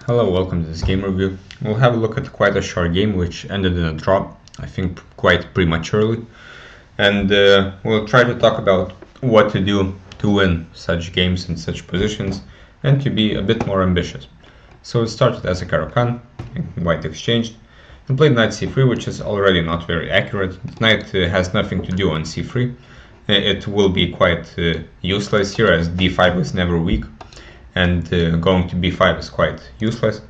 Hello, welcome to this game review. We'll have a look at quite a short game which ended in a draw, I think quite prematurely. And we'll try to talk about what to do to win such games in such positions and to be a bit more ambitious. So it started as a Caro-Kann, white exchanged, and played knight c3, which is already not very accurate. Knight has nothing to do on c3. It will be quite useless here as d5 is never weak. And going to b5 is quite useless.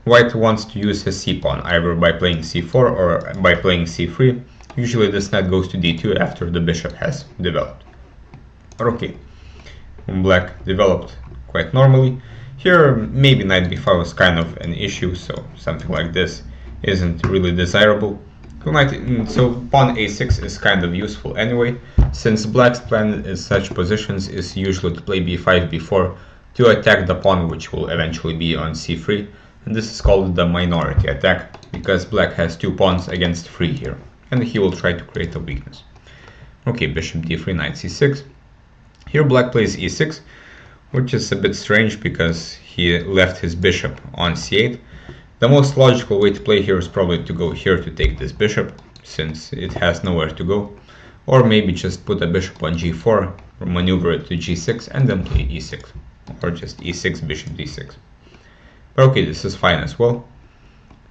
White wants to use his c-pawn, either by playing c4 or by playing c3. Usually this knight goes to d2 after the bishop has developed. Okay, black developed quite normally. Here maybe knight b5 was kind of an issue, so something like this isn't really desirable. So pawn a6 is kind of useful anyway, since black's plan in such positions is usually to play b5 before to attack the pawn which will eventually be on c3, and this is called the minority attack because black has two pawns against 3 here and he will try to create a weakness. Okay, bishop d3, knight c6. Here black plays e6, which is a bit strange because he left his bishop on c8. The most logical way to play here is probably to go here to take this bishop since it has nowhere to go, or maybe just put a bishop on g4, maneuver it to g6 and then play e6. Or just e6, bishop d6. But okay, this is fine as well.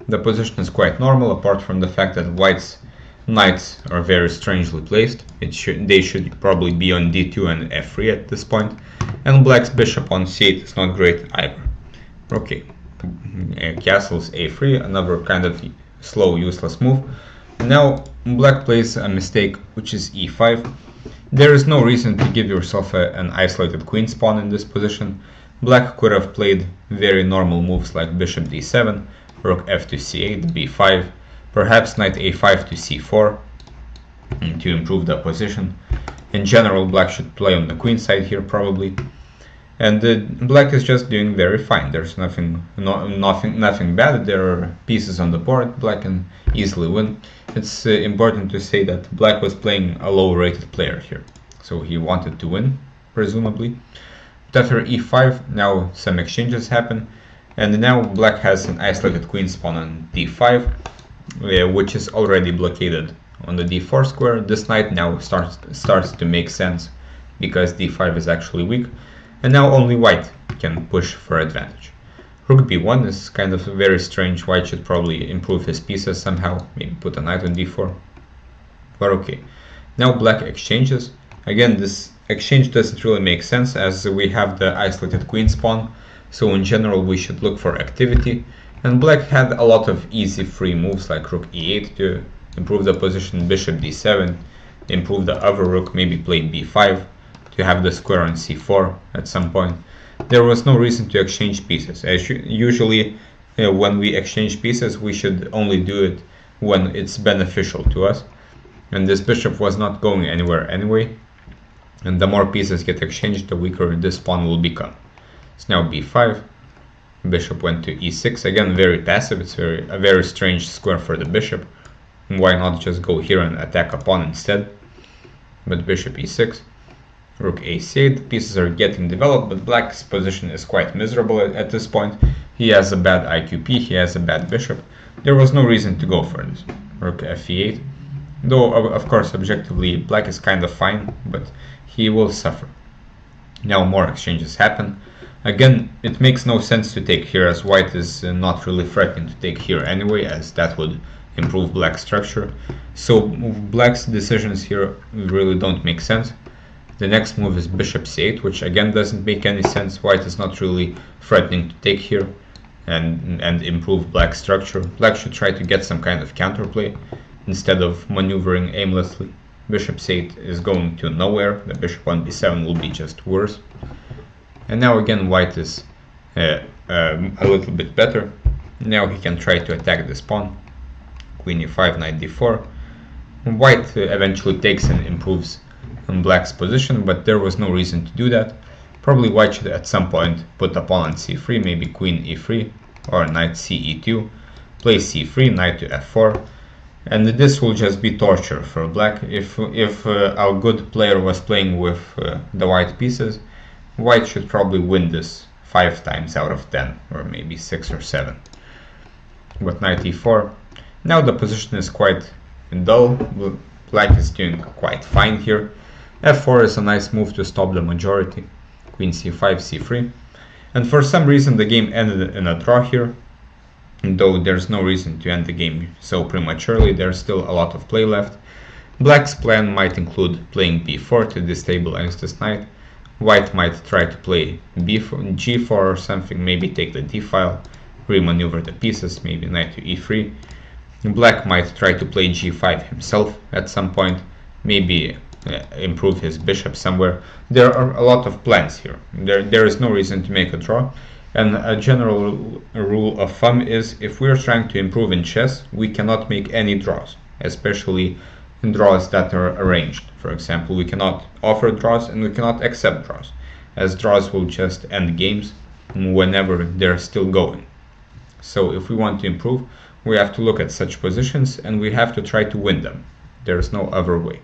The position is quite normal, apart from the fact that white's knights are very strangely placed. They should probably be on d2 and f3 at this point, and black's bishop on c8 is not great either. Okay, castles a3, another kind of slow, useless move. Now black plays a mistake, which is e5. There is no reason to give yourself an isolated queen's pawn in this position. Black could have played very normal moves like bishop d7, rook f to c8, b5, perhaps knight a5 to c4 to improve the position. In general, black should play on the queen side here probably. And black is just doing very fine. There's nothing bad. There are pieces on the board. Black can easily win. It's important to say that black was playing a low-rated player here, so he wanted to win, presumably. But after e5, now some exchanges happen, and now black has an isolated queen's pawn on d5, which is already blockaded on the d4 square. This knight now starts to make sense because d5 is actually weak. And now only white can push for advantage. Rook b1 is kind of very strange. White should probably improve his pieces somehow, maybe put a knight on d4. But okay, now black exchanges. Again, this exchange doesn't really make sense as we have the isolated queen's pawn, so in general we should look for activity. And black had a lot of easy free moves like rook e8 to improve the position, bishop d7, improve the other rook, maybe play b5. To have the square on c4 at some point. There was no reason to exchange pieces. Usually when we exchange pieces we should only do it when it's beneficial to us, and this bishop was not going anywhere anyway, and the more pieces get exchanged the weaker this pawn will become. So now b5, bishop went to e6, again very passive. It's a very strange square for the bishop. Why not just go here and attack a pawn instead? But bishop e6, rook a8, the pieces are getting developed, but black's position is quite miserable at this point. He has a bad IQP, he has a bad bishop. There was no reason to go for this. Rook fe8, though of course objectively black is kind of fine, but he will suffer. Now more exchanges happen. Again, it makes no sense to take here as white is not really threatening to take here anyway, as that would improve black's structure. So black's decisions here really don't make sense. The next move is bishop c8, which again doesn't make any sense. White is not really threatening to take here and improve black's structure. Black should try to get some kind of counterplay instead of maneuvering aimlessly. Bishop c8 is going to nowhere. The bishop on b7 will be just worse. And now again white is a little bit better. Now he can try to attack this pawn. Queen e5, knight d4. White eventually takes and improves on black's position, but there was no reason to do that. Probably white should at some point put a pawn on c3, maybe queen e3 or knight ce2, play c3, knight to f4, and this will just be torture for black. If a good player was playing with the white pieces, white should probably win this 5 times out of 10, or maybe 6 or 7. But knight e4. Now the position is quite dull. Black is doing quite fine here. f4 is a nice move to stop the majority. Queen c5, c3. And for some reason the game ended in a draw here. Though there's no reason to end the game so prematurely, there's still a lot of play left. Black's plan might include playing b4 to destabilize this knight. White might try to play b4, g4 or something, maybe take the d-file, remaneuver the pieces, maybe knight to e3. Black might try to play g5 himself at some point, maybe improve his bishop somewhere. There are a lot of plans here. There is no reason to make a draw. And a general rule of thumb is, if we are trying to improve in chess, we cannot make any draws, especially in draws that are arranged. For example, we cannot offer draws and we cannot accept draws, as draws will just end games whenever they're still going. So if we want to improve, we have to look at such positions and we have to try to win them. There's no other way.